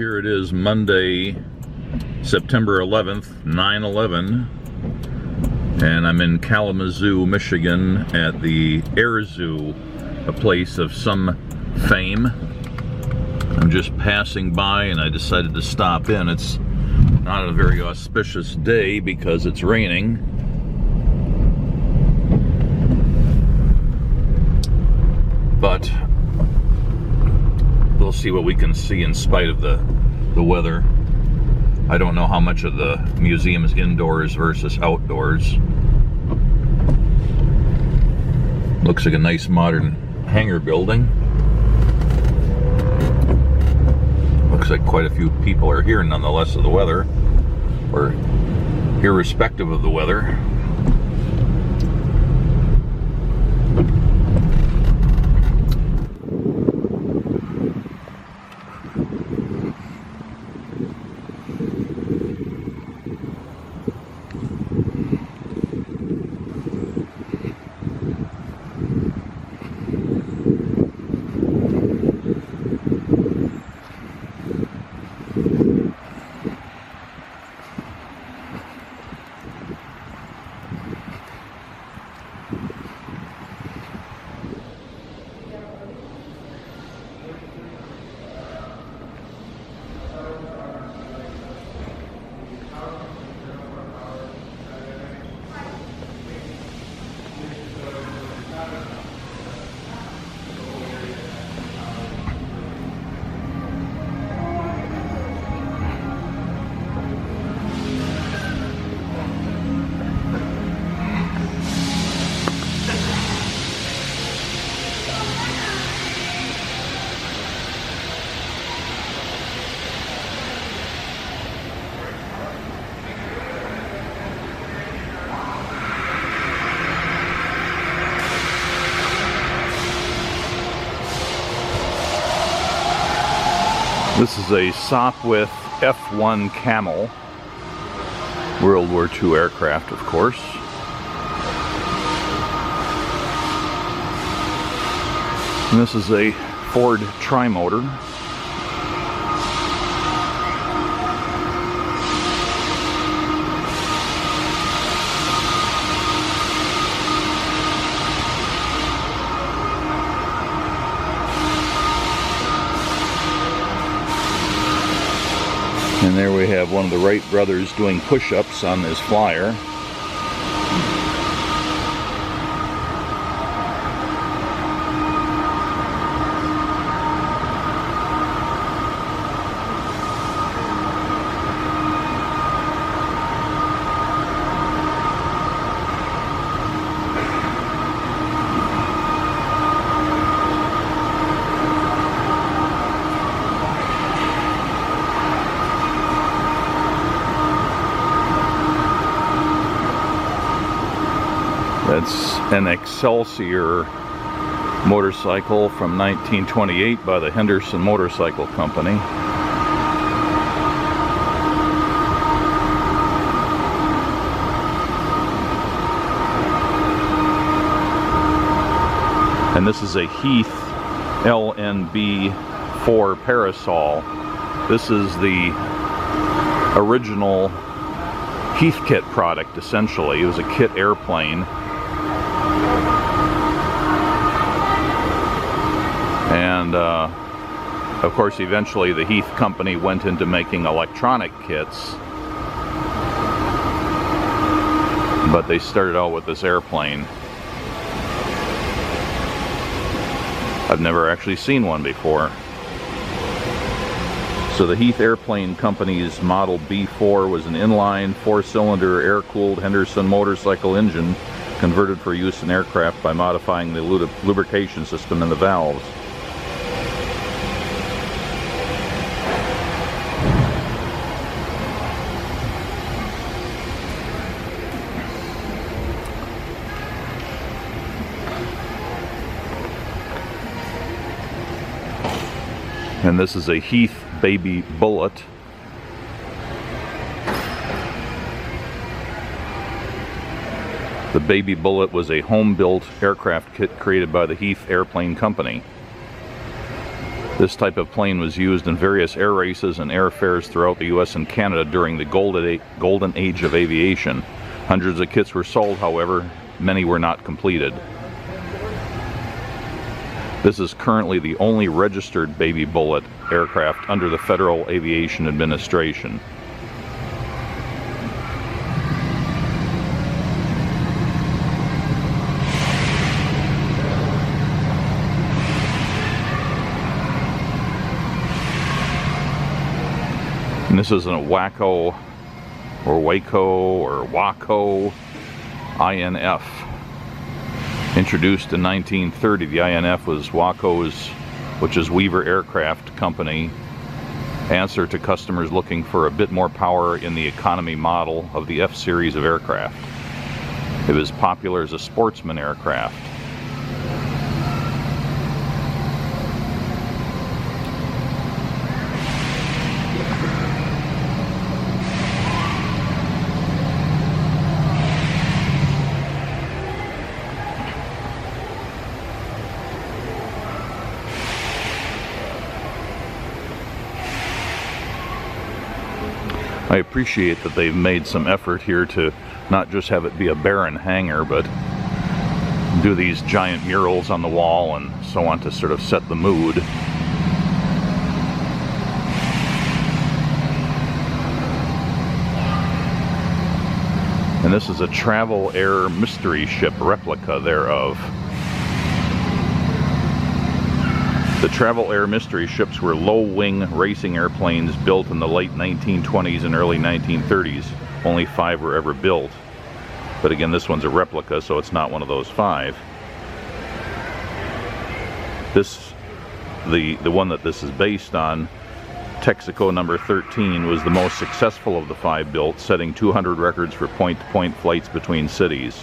Here it is, Monday, September 11th, 9/11, and I'm in Kalamazoo, Michigan at the Air Zoo, a place of some fame. I'm just passing by and I decided to stop in. It's not a very auspicious day because it's raining. But we'll see what we can see in spite of the weather. I don't know how much of the museum is indoors versus outdoors. Looks like a nice modern hangar building. Looks like quite a few people are here nonetheless of the weather, or irrespective of the weather. This is a Sopwith F-1 Camel, World War II aircraft, of course. And this is a Ford Trimotor. And there we have one of the Wright brothers doing push-ups on this flyer. That's an Excelsior motorcycle from 1928 by the Henderson Motorcycle Company. And this is a Heath LNB-4 Parasol. This is the original Heath kit product, essentially. It was a kit airplane. And of course, eventually the Heath company went into making electronic kits, but they started out with this airplane. I've never actually seen one before. So the Heath Airplane Company's Model B4 was an inline, four-cylinder, air-cooled Henderson motorcycle engine converted for use in aircraft by modifying the lubrication system and the valves. And this is a Heath Baby Bullet. The Baby Bullet was a home-built aircraft kit created by the Heath Airplane Company. This type of plane was used in various air races and airfares throughout the US and Canada during the golden age of aviation. Hundreds of kits were sold, however, many were not completed. This is currently the only registered Baby Bullet aircraft under the Federal Aviation Administration. And this is a WACO or WACO or WACO INF. Introduced in 1930, the INF was WACO's, which is Weaver Aircraft Company, answer to customers looking for a bit more power in the economy model of the F series of aircraft. It was popular as a sportsman aircraft. I appreciate that they've made some effort here to not just have it be a barren hangar, but do these giant murals on the wall and so on to sort of set the mood. And this is a Travel Air mystery ship replica thereof. The Travel Air mystery ships were low-wing racing airplanes built in the late 1920s and early 1930s. Only 5 were ever built. But again, this one's a replica, so it's not one of those 5. The one that this is based on, Texaco number 13, was the most successful of the 5 built, setting 200 records for point-to-point flights between cities.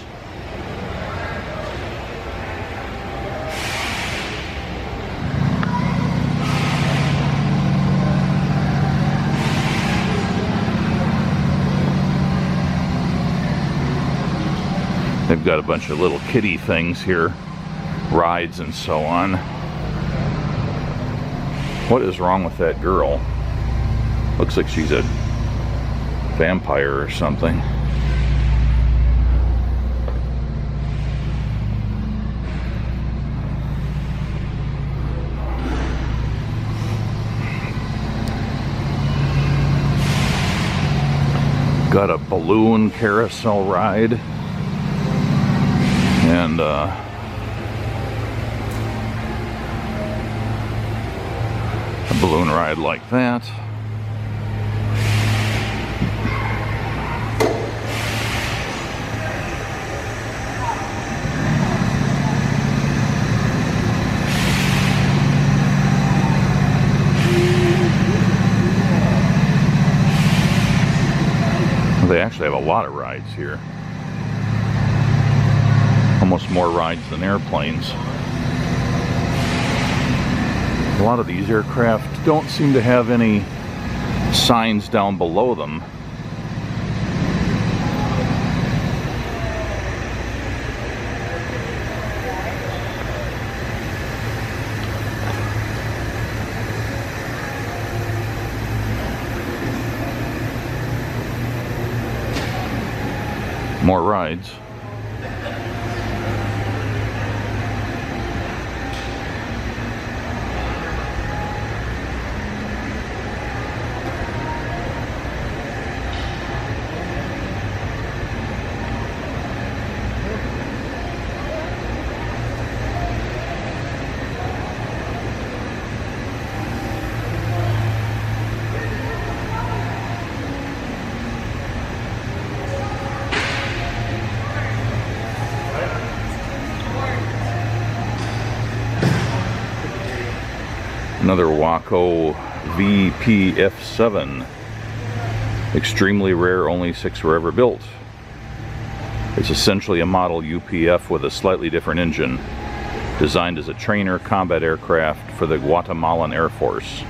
They've got a bunch of little kiddie things here, rides and so on. What is wrong with that girl? Looks like she's a vampire or something. Got a balloon carousel ride. And a balloon ride like that. They actually have a lot of rides here. Almost more rides than airplanes. A lot of these aircraft don't seem to have any signs down below them. More rides. Another WACO VPF7. Extremely rare, only 6 were ever built. It's essentially a model UPF with a slightly different engine, designed as a trainer combat aircraft for the Guatemalan Air Force.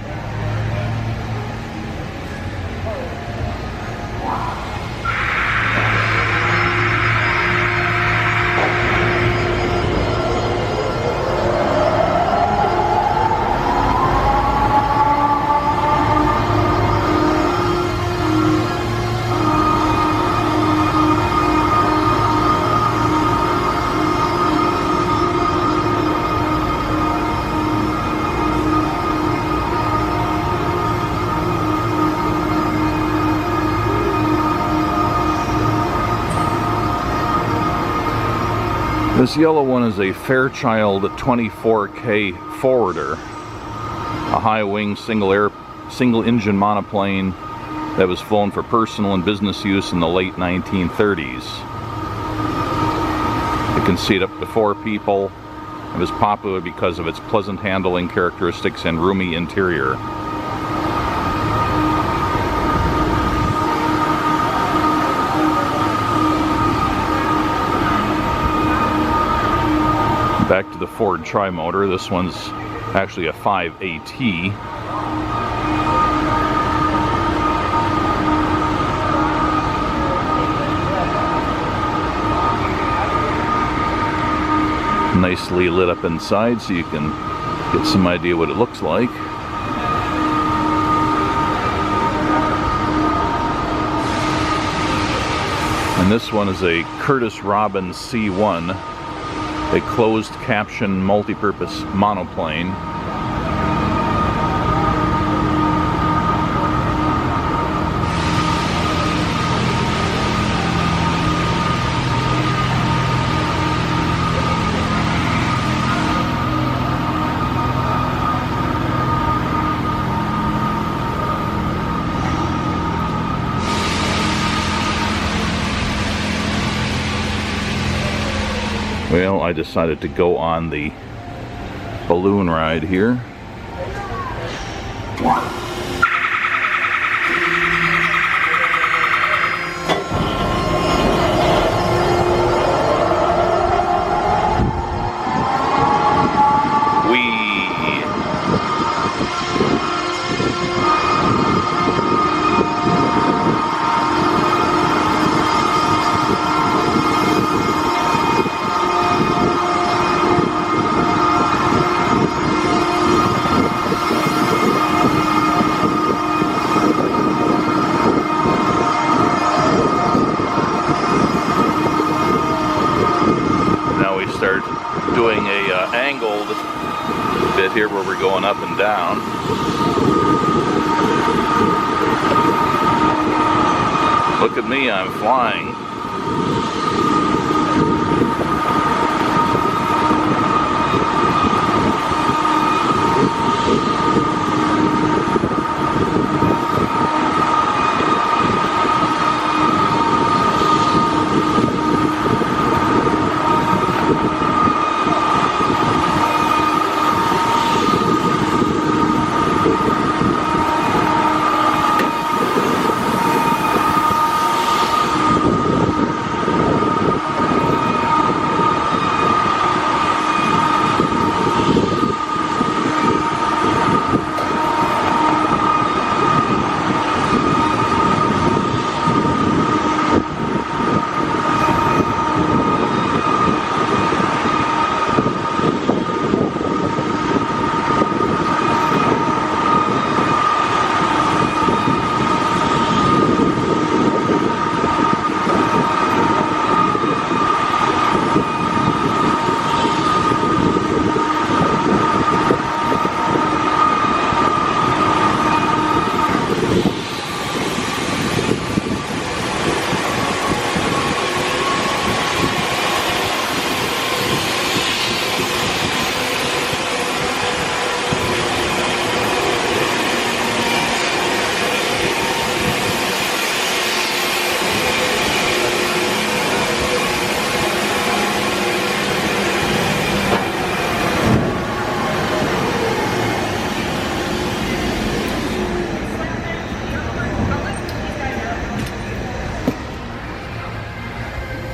This yellow one is a Fairchild 24K forwarder, a high-wing single engine monoplane that was flown for personal and business use in the late 1930s. It can seat up to 4 people. It was popular because of its pleasant handling characteristics and roomy interior. Back to the Ford tri-motor. This one's actually a 5AT. Nicely lit up inside so you can get some idea what it looks like. And this one is a Curtis Robin C1, a closed caption multi-purpose monoplane. Well, I decided to go on the balloon ride here. Doing a angled bit here where we're going up and down. Look at me, I'm flying.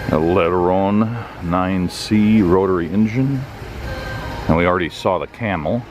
A Letteron 9C rotary engine, and we already saw the camel.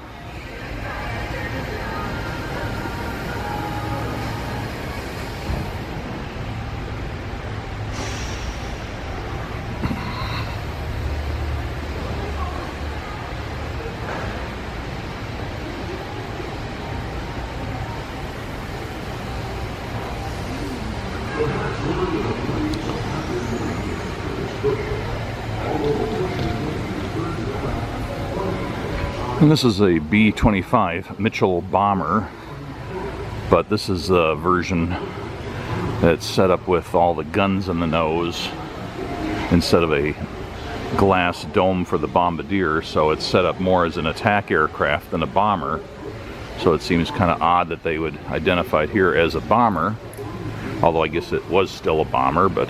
And this is a B-25 Mitchell bomber, but this is the version that's set up with all the guns in the nose instead of a glass dome for the bombardier, so it's set up more as an attack aircraft than a bomber. So it seems kind of odd that they would identify it here as a bomber, although I guess it was still a bomber, but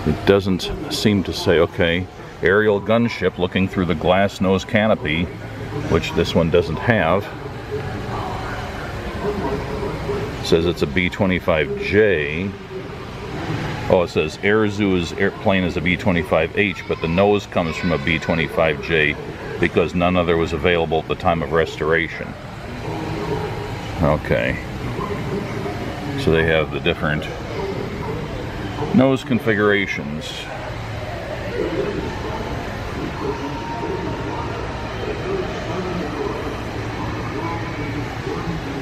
it doesn't seem to say. Okay, aerial gunship looking through the glass nose canopy, which this one doesn't have. It says it's a B-25J. Oh, it says Air Zoo's airplane is a B-25H, but the nose comes from a B-25J because none other was available at the time of restoration. Okay. So they have the different nose configurations.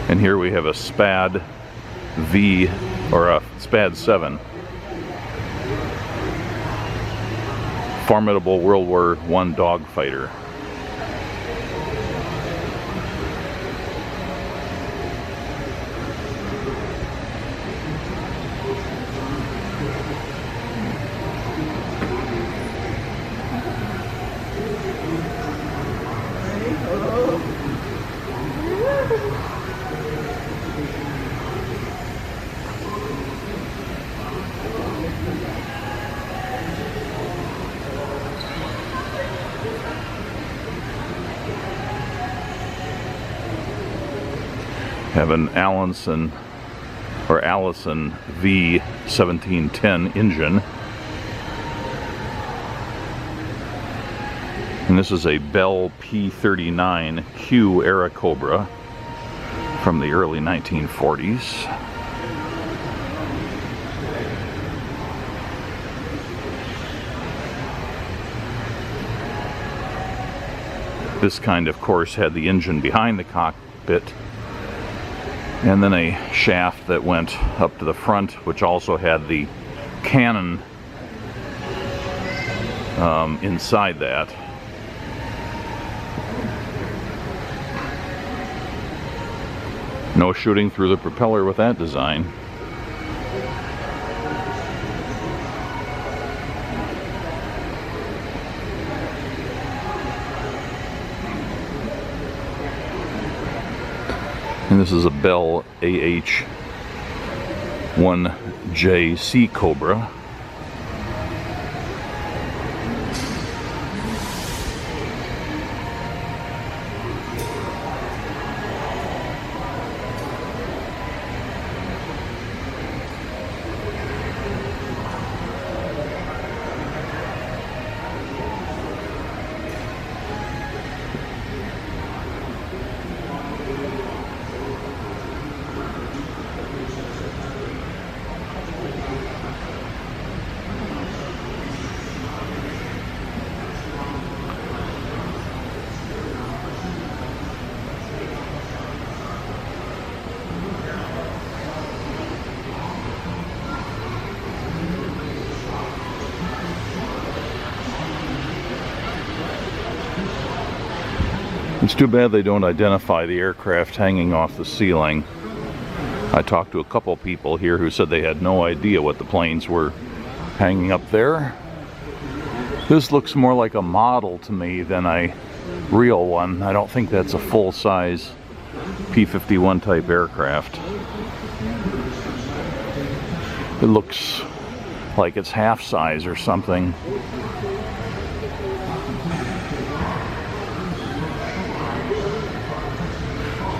And here we have a SPAD V, or a SPAD 7. Formidable World War I dogfighter. Have an Allison V1710 engine. And this is a Bell P-39Q Era Cobra from the early 1940s. This kind, of course, had the engine behind the cockpit, and then a shaft that went up to the front, which also had the cannon inside that. No shooting through the propeller with that design. And this is a Bell AH-1JC Cobra. It's too bad they don't identify the aircraft hanging off the ceiling. I talked to a couple people here who said they had no idea what the planes were hanging up there. This looks more like a model to me than a real one. I don't think that's a full-size P-51 type aircraft. It looks like it's half-size or something.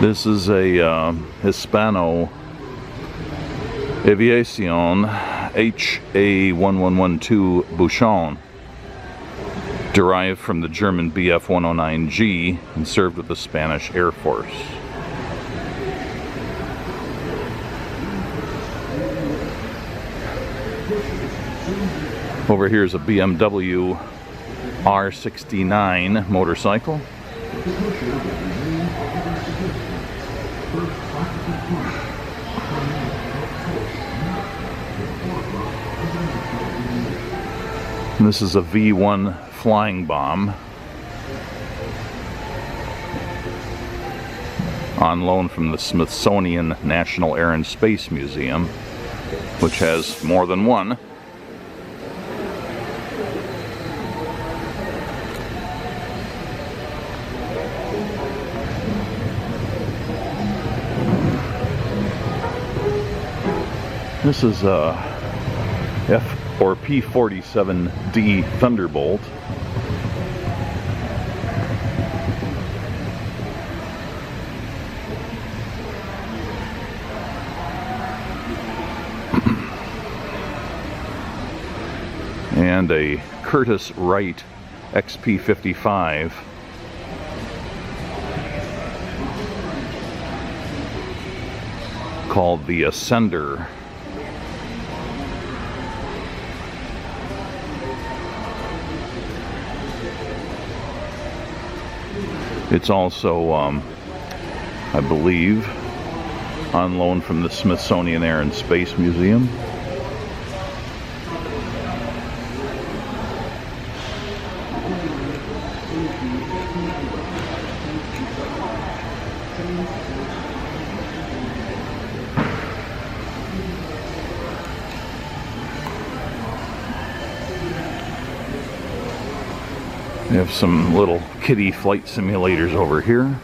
This is a Hispano Aviation HA1112 Bouchon, derived from the German Bf-109G and served with the Spanish Air Force. Over here is a BMW R69 motorcycle. And this is a V1 flying bomb on loan from the Smithsonian National Air and Space Museum. which has more than one. This is a F or P-47D Thunderbolt. And a Curtiss Wright XP-55. Called the Ascender. It's also, I believe, on loan from the Smithsonian Air and Space Museum. We have some little kiddie flight simulators over here.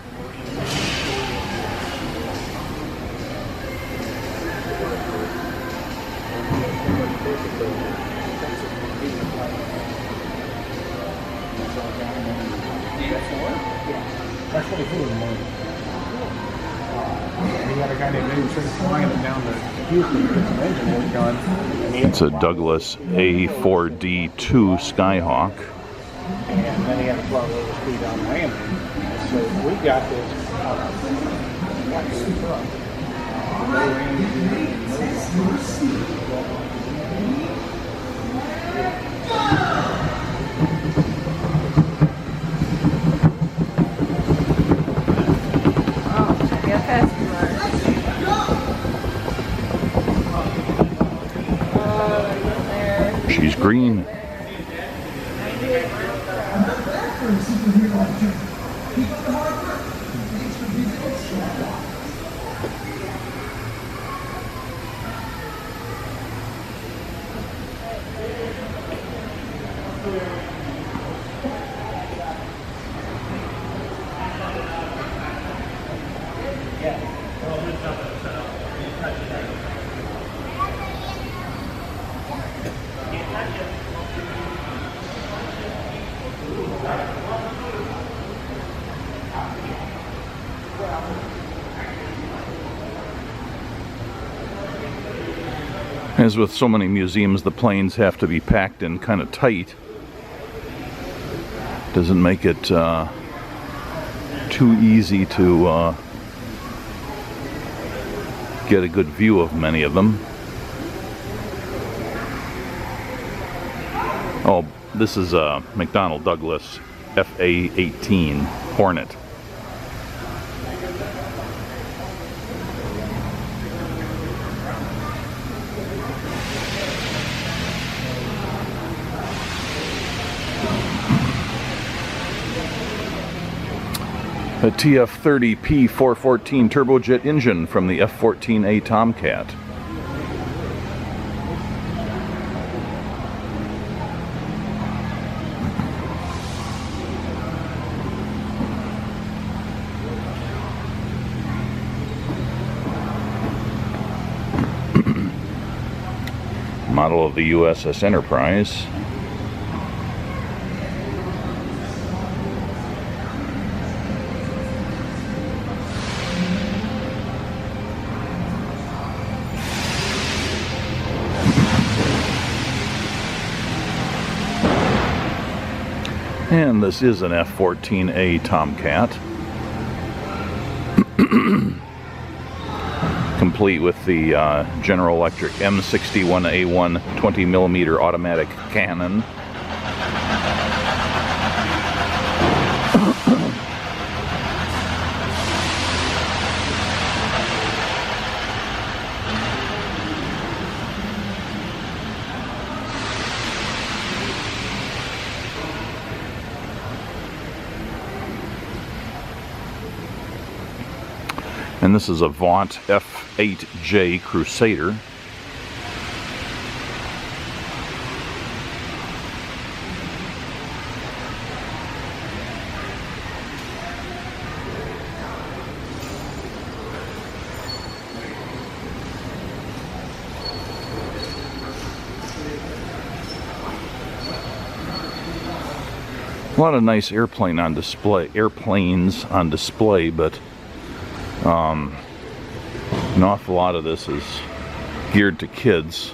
It's a Douglas A4D2 Skyhawk. And then he had to blow over speed on landing. So we got this She's green. As with so many museums, the planes have to be packed in kind of tight. Doesn't make it too easy to get a good view of many of them. Oh, this is a McDonnell Douglas FA-18 Hornet. A TF-30 P414 turbojet engine from the F-14A Tomcat. Model of the USS Enterprise. And this is an F-14A Tomcat. Complete with the General Electric M61A1 20mm automatic cannon. And this is a Vought F-8J Crusader. A lot of nice airplanes on display, but an awful lot of this is geared to kids.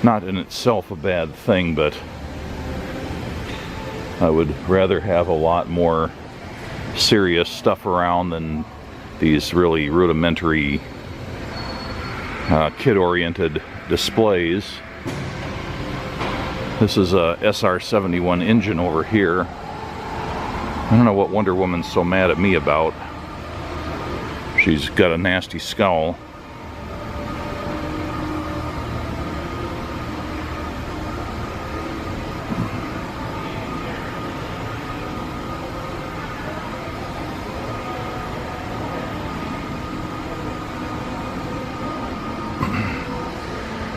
Not in itself a bad thing, but I would rather have a lot more serious stuff around than these really rudimentary kid-oriented displays. This is a SR-71 engine over here. I don't know what Wonder Woman's so mad at me about. She's got a nasty scowl.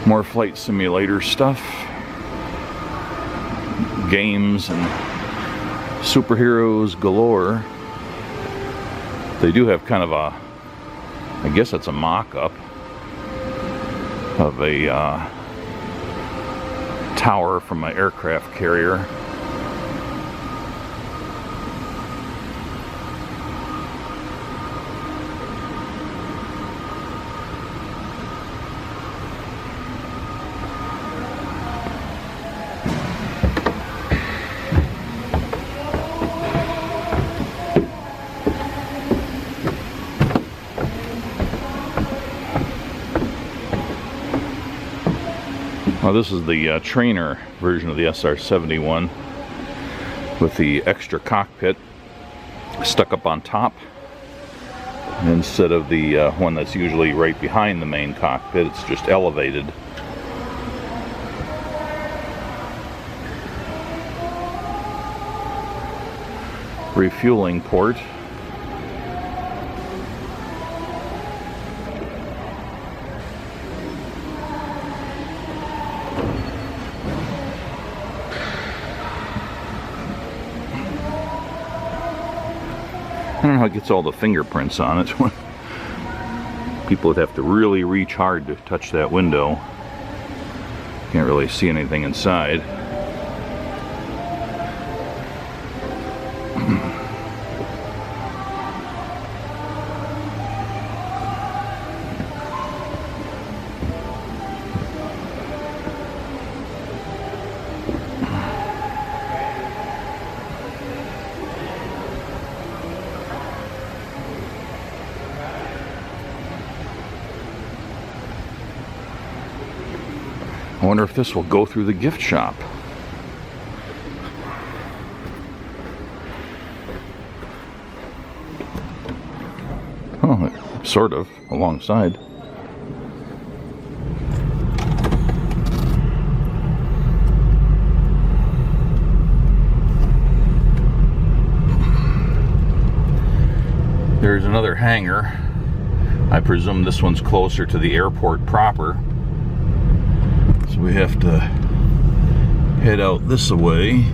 More flight simulator stuff. Games and superheroes galore. They do have kind of a, I guess it's a mock-up of a tower from an aircraft carrier. Well, this is the trainer version of the SR-71 with the extra cockpit stuck up on top instead of the one that's usually right behind the main cockpit. It's just elevated. Refueling port. I don't know how it gets all the fingerprints on it. People would have to really reach hard to touch that window. Can't really see anything inside. I wonder if this will go through the gift shop. Oh, sort of, alongside. There's another hangar. I presume this one's closer to the airport proper. So we have to head out this way.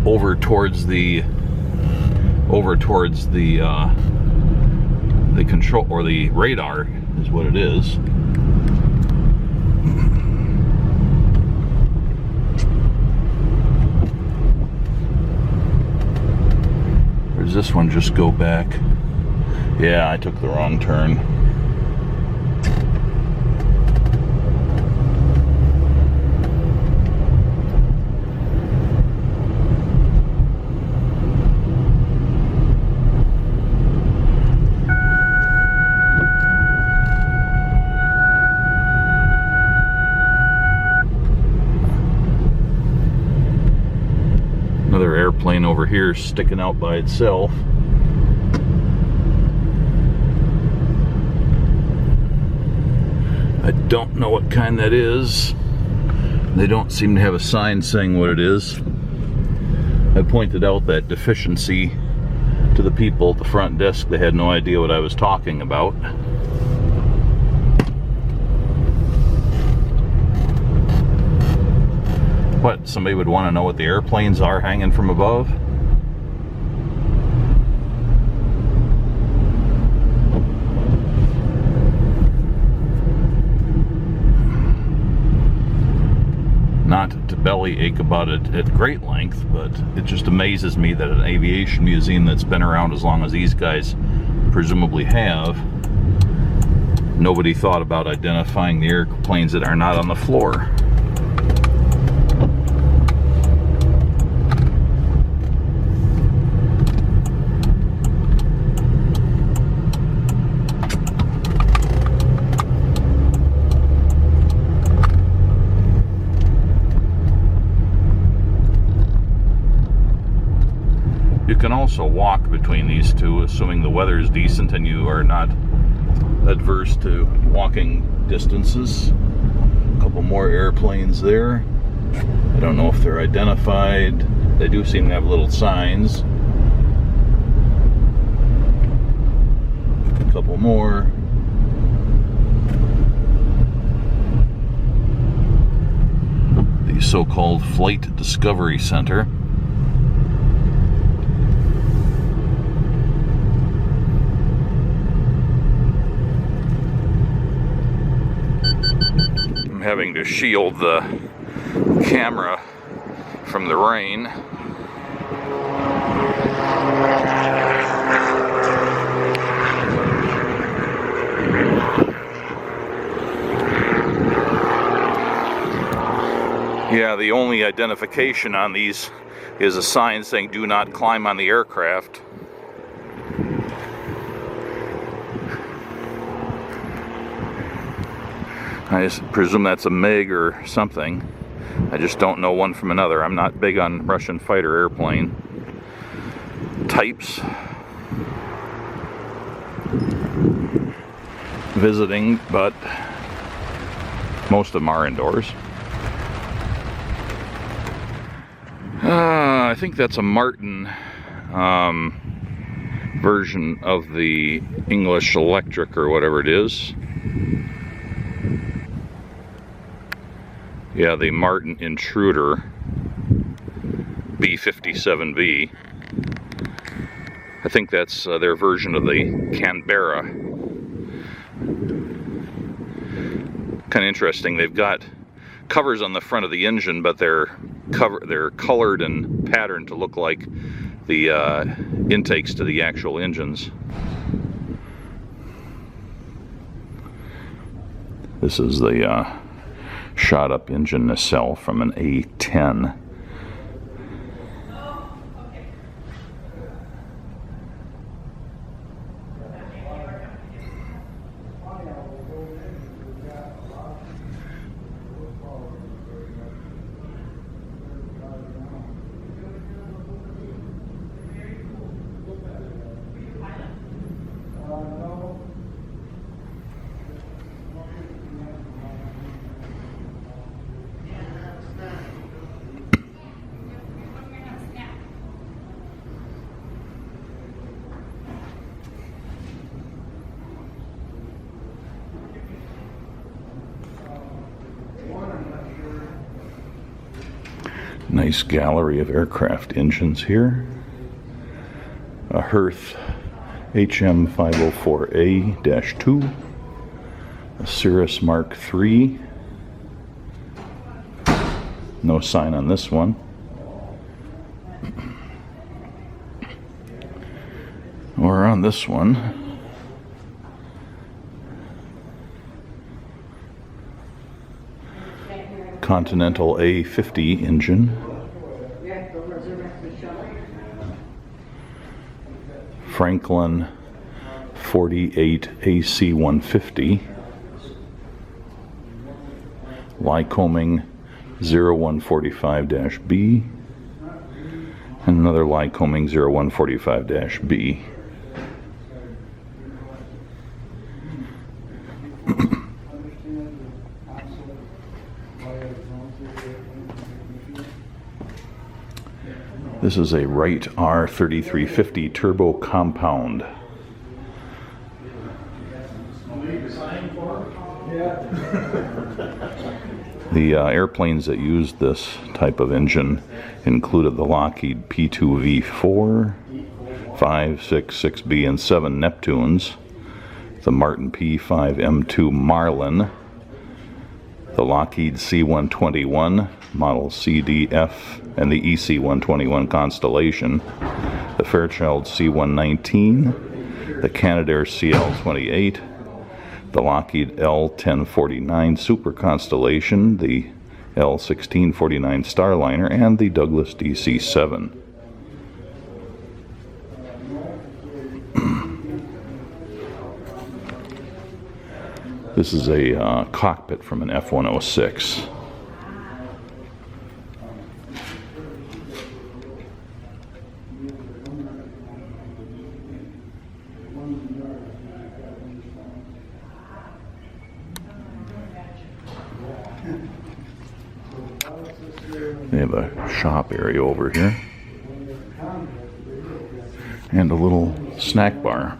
Over towards the control, or the radar is what it is. Does this one just go back? Yeah, I took the wrong turn. Another airplane over here sticking out by itself. I don't know what kind that is. They don't seem to have a sign saying what it is. I pointed out that deficiency to the people at the front desk. They had no idea what I was talking about. What, somebody would want to know what the airplanes are hanging from above? Not to bellyache about it at great length, but it just amazes me that an aviation museum that's been around as long as these guys presumably have, nobody thought about identifying the airplanes that are not on the floor. You can also walk between these two, assuming the weather is decent and you are not adverse to walking distances. A couple more airplanes there. I don't know if they're identified. They do seem to have little signs. A couple more. The so-called Flight Discovery Center. Having to shield the camera from the rain. Yeah, the only identification on these is a sign saying "Do not climb on the aircraft." I presume that's a MiG or something. I just don't know one from another. I'm not big on Russian fighter airplane types. Visiting, but most of them are indoors. I think that's a Martin version of the English Electric or whatever it is. Yeah, the Martin Intruder B-57B. I think that's their version of the Canberra. Kind of interesting. They've got covers on the front of the engine, but they're colored and patterned to look like the intakes to the actual engines. This is the shot up engine nacelle from an A-10. Nice gallery of aircraft engines here. A Hearth HM504A-2, a Cirrus Mark III. No sign on this one. Or on this one. Continental A50 engine. Franklin 48 AC150. Lycoming 0145-B. And another Lycoming 0145-B. This is a Wright R3350 turbo compound. The airplanes that used this type of engine included the Lockheed P2V4, 5, 6, 6B, and 7 Neptunes, the Martin P5M2 Marlin, the Lockheed C121 model CDF and the EC-121 Constellation, the Fairchild C-119, the Canadair CL-28, the Lockheed L-1049 Super Constellation, the L-1649 Starliner, and the Douglas DC-7. This is a cockpit from an F-106. They have a shop area over here and a little snack bar.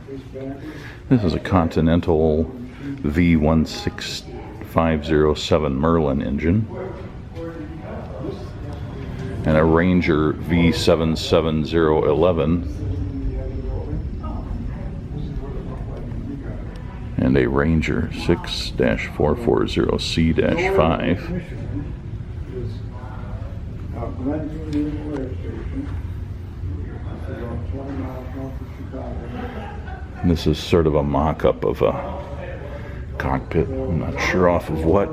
This is a Continental V16507 Merlin engine and a Ranger V77011 and a Ranger 6-440C-5. And this is sort of a mock-up of a cockpit. I'm not sure off of what.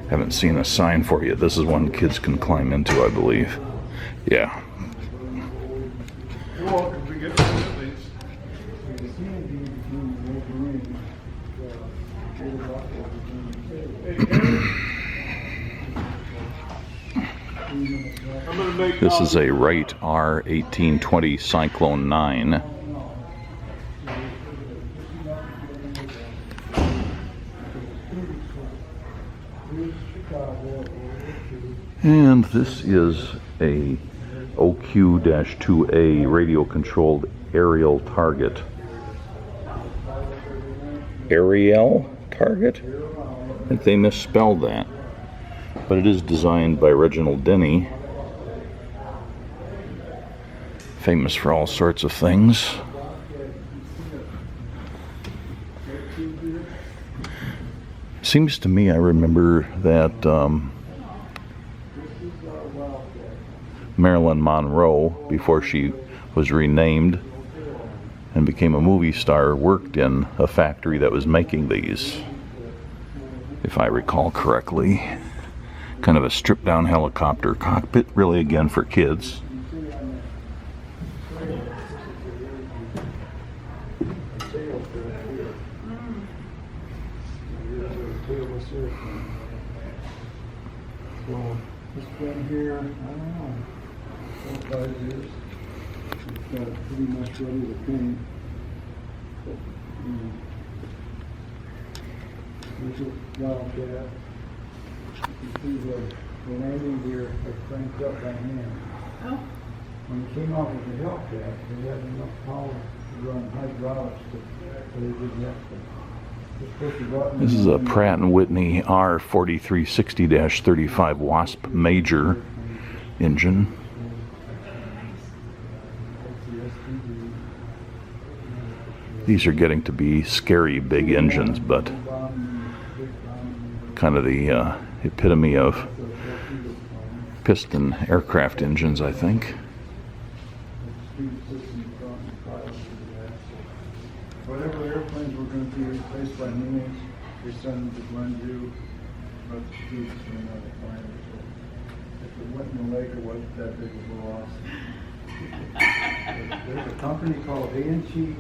Haven't seen a sign for you. This is one kids can climb into, I believe. Yeah. You're welcome to get one of these. I'm gonna make This is a Wright R1820 Cyclone 9. And this is a OQ-2A radio-controlled aerial target. Aerial target? I think they misspelled that. But it is designed by Reginald Denny, famous for all sorts of things. Seems to me I remember that Marilyn Monroe, before she was renamed and became a movie star, worked in a factory that was making these, if I recall correctly. Kind of a stripped down helicopter cockpit, really again for kids. So it's been here, I don't know, 4 or 5 years. It's got it pretty much ready to paint. But, there's a wildcat. You can see the landing gear is cranked up by hand. Oh. When it came off with the Hellcat, they had enough power to run hydraulics, so they didn't have to. This is a Pratt & Whitney R4360-35 Wasp Major engine. These are getting to be scary big engines, but kind of the epitome of piston aircraft engines, I think. Whatever airplanes were going to be replaced by Nimitz, they send them to Glenview, but the troops were not flying. So if it went in the lake, it wasn't that big of a loss. There's a company called A&T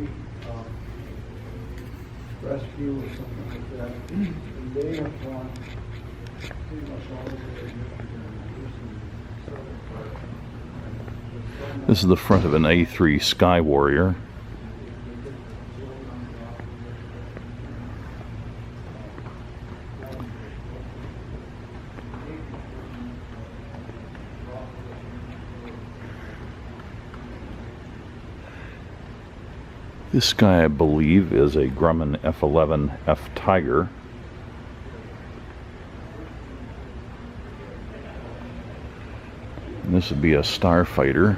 Rescue or something like that, and they have gone pretty much all the way to This is the front of an A3 Sky Warrior. This guy, I believe, is a Grumman F-11 F Tiger. And this would be a Starfighter.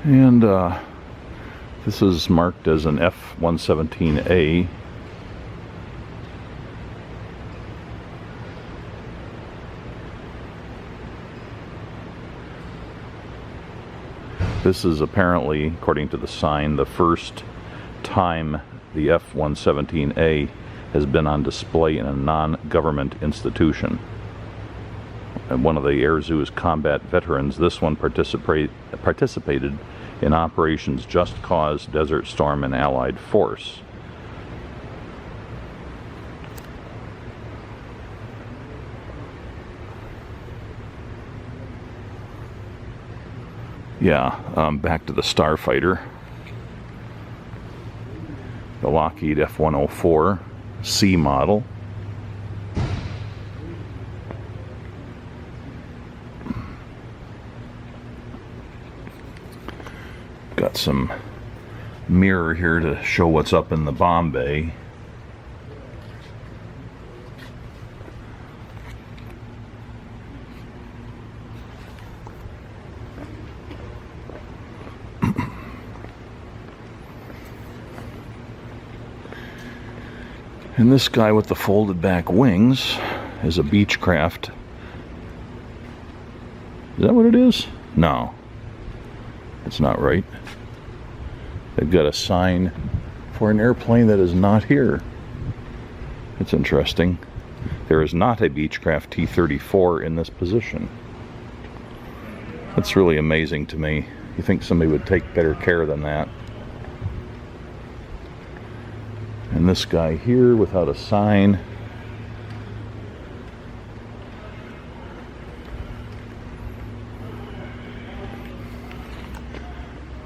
And this is marked as an F-117A. This is apparently, according to the sign, the first time the F-117A has been on display in a non-government institution. And one of the Air Zoo's combat veterans, this one participated in Operations Just Cause, Desert Storm, and Allied Force. Yeah, back to the Starfighter. The Lockheed F-104 C model. Got some mirror here to show what's up in the bomb bay. And this guy with the folded back wings is a Beechcraft. Is that what it is? No. It's not right. They've got a sign for an airplane that is not here. It's interesting. There is not a Beechcraft T-34 in this position. That's really amazing to me. You think somebody would take better care than that. And this guy here without a sign.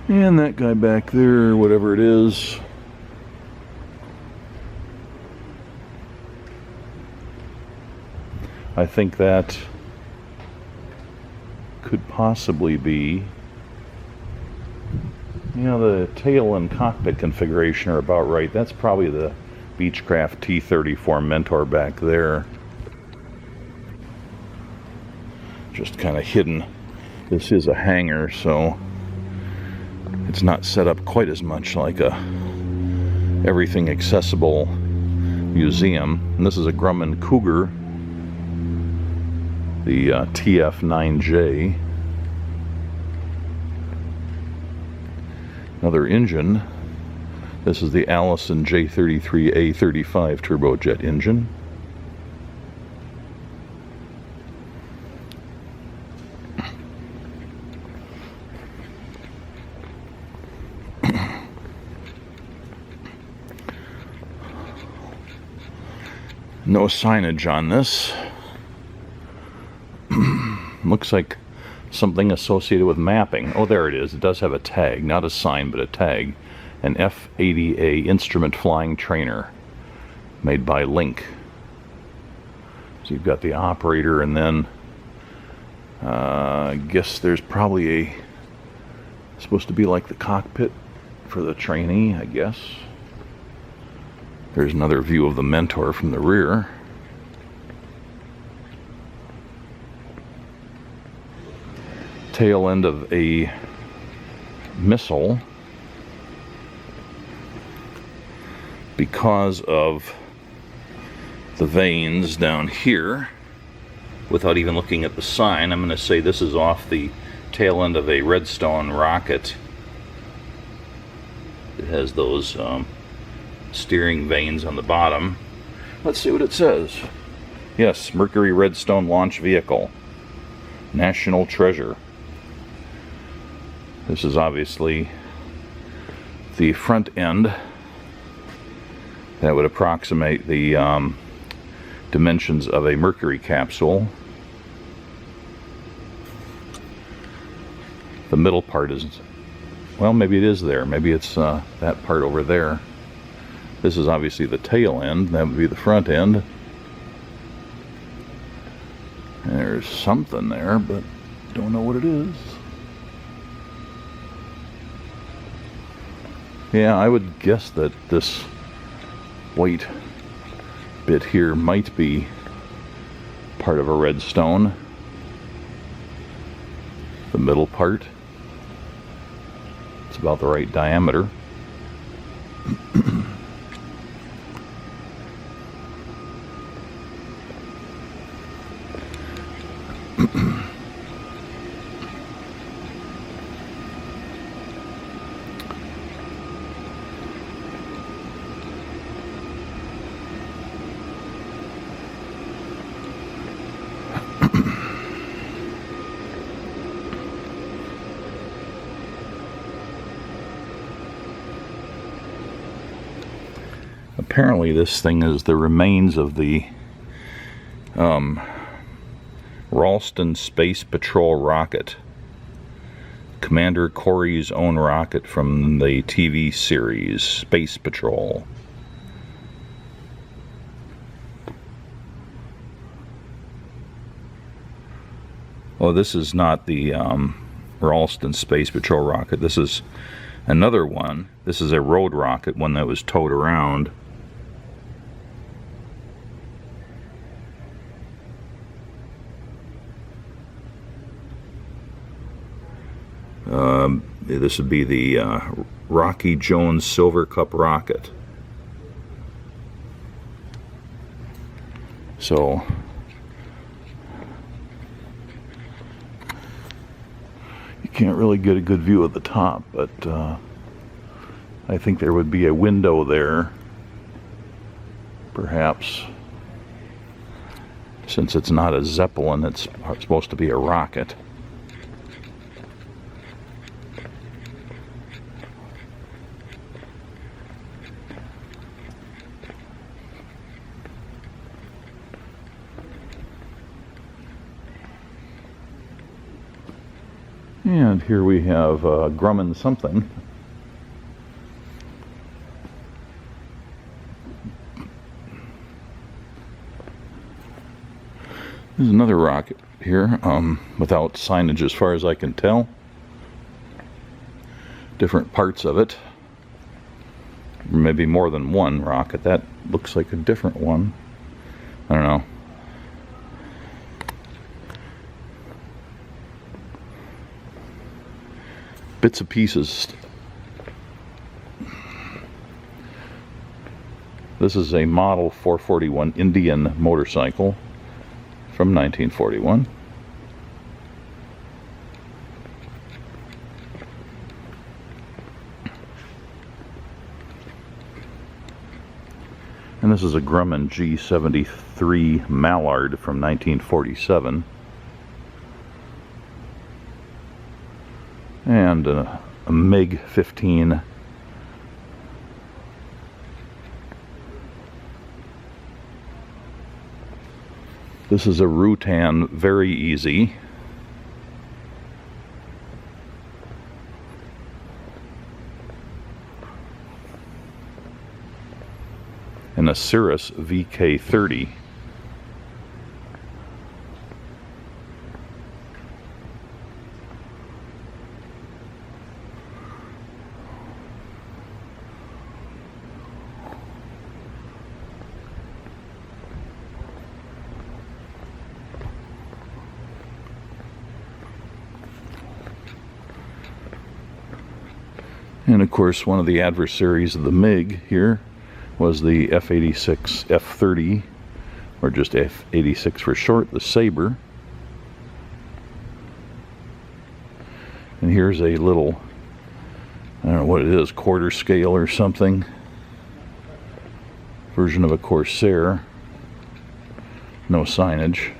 And that guy back there, whatever it is. I think that could possibly be, you know, the tail and cockpit configuration are about right. That's probably the Beechcraft T-34 Mentor back there. Just kind of hidden. This is a hangar, so it's not set up quite as much like a everything accessible museum. And this is a Grumman Cougar, the TF-9J. Another engine. This is the Allison J33A35 turbojet engine. No signage on this. Looks like something associated with mapping. Oh, there it is. It does have a tag, not a sign, but a tag. An F-80A instrument flying trainer made by Link. So you've got the operator, and then I guess there's probably supposed to be like the cockpit for the trainee, I guess. There's another view of the Mentor from the rear. Tail end of a missile. Because of the vanes down here, without even looking at the sign, I'm going to say this is off the tail end of a Redstone rocket. It has those steering vanes on the bottom. Let's see what it says. Yes, Mercury Redstone Launch Vehicle. National Treasure. This is obviously the front end. That would approximate the dimensions of a Mercury capsule. The middle part is, well, maybe it is there. Maybe it's that part over there. This is obviously the tail end. That would be the front end. There's something there, but don't know what it is. Yeah, I would guess that this white bit here might be part of a redstone. The middle part. about the right diameter. Apparently this thing is the remains of the Ralston Space Patrol rocket. Commander Corey's own rocket from the TV series Space Patrol. Oh, this is not the Ralston Space Patrol rocket. This is another one. This is a road rocket, one that was towed around. This would be the Rocky Jones Silver Cup rocket. So you can't really get a good view of the top, but I think there would be a window there, perhaps, since it's not a Zeppelin, it's supposed to be a rocket. And here we have Grumman something. There's another rocket here, without signage as far as I can tell. Different parts of it. Maybe more than one rocket. That looks like a different one. I don't know. Bits and pieces. This is a Model 441 Indian motorcycle from 1941. And this is a Grumman G73 Mallard from 1947. And a MiG-15 . This is a Rutan Very Easy. And a Cirrus VK30. And of course, one of the adversaries of the MiG here was the F-86 F-30, or just F-86 for short, the Sabre. And here's a little, I don't know what it is, quarter scale or something, version of a Corsair. No signage.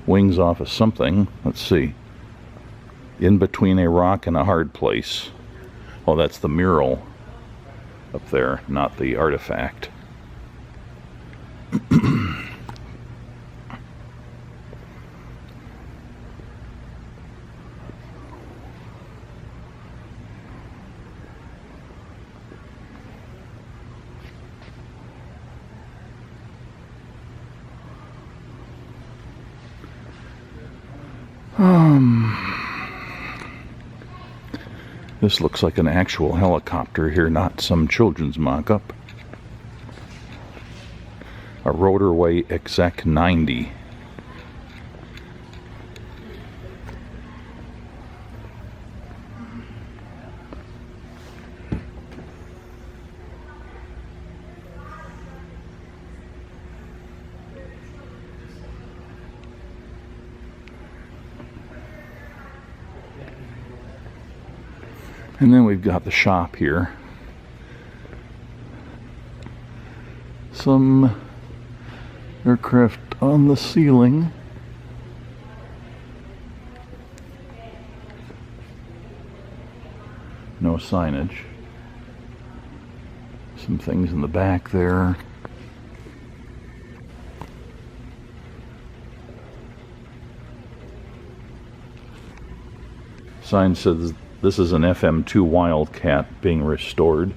Wings off of something. Let's see. In between a rock and a hard place. Oh, that's the mural up there, not the artifact. This looks like an actual helicopter here, not some children's mock-up. A Rotorway Exec 90. And then we've got the shop here. Some aircraft on the ceiling. No signage. Some things in the back there. Sign says this is an FM2 Wildcat being restored.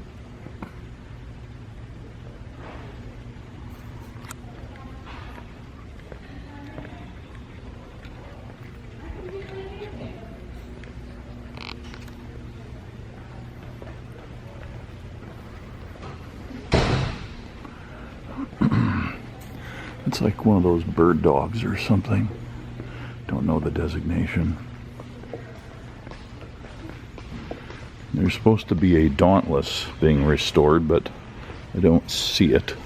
It's like one of those bird dogs or something. Don't know the designation. There's supposed to be a Dauntless being restored, but I don't see it.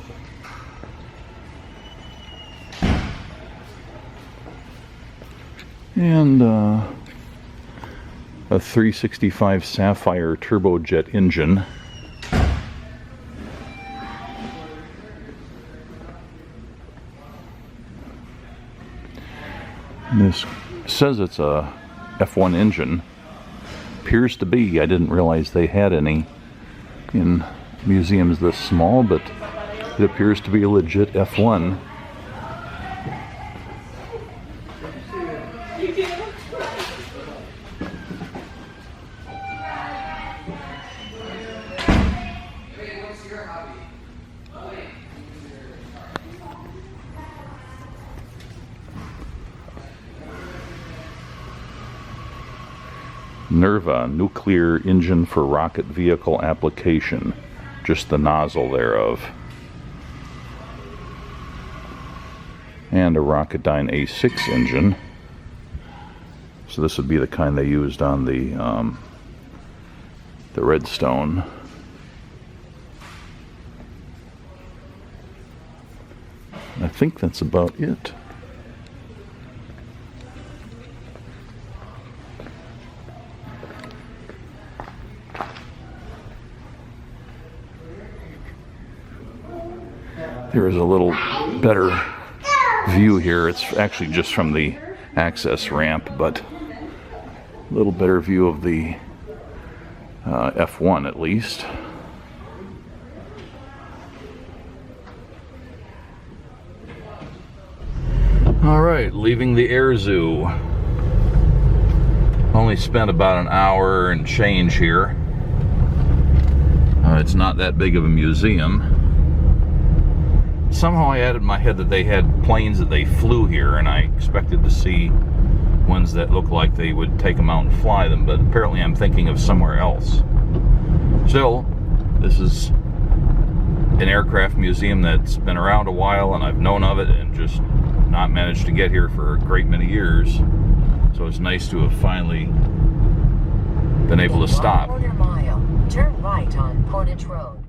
And a 365 Sapphire turbojet engine. This says it's a F1 engine. Appears to be. I didn't realize they had any in museums this small, but it appears to be a legit F1. Nerva, nuclear engine for rocket vehicle application. Just the nozzle thereof. And a Rocketdyne A6 engine. So this would be the kind they used on the Redstone. I think that's about it. There is a little better view here. It's actually just from the access ramp, but a little better view of the F1 at least. All right, leaving the Air Zoo. Only spent about an hour and change here. It's not that big of a museum. Somehow I had in my head that they had planes that they flew here, and I expected to see ones that looked like they would take them out and fly them, but apparently I'm thinking of somewhere else. Still, this is an aircraft museum that's been around a while, and I've known of it and just not managed to get here for a great many years. So it's nice to have finally been able to stop. Quarter mile, turn right on Portage Road.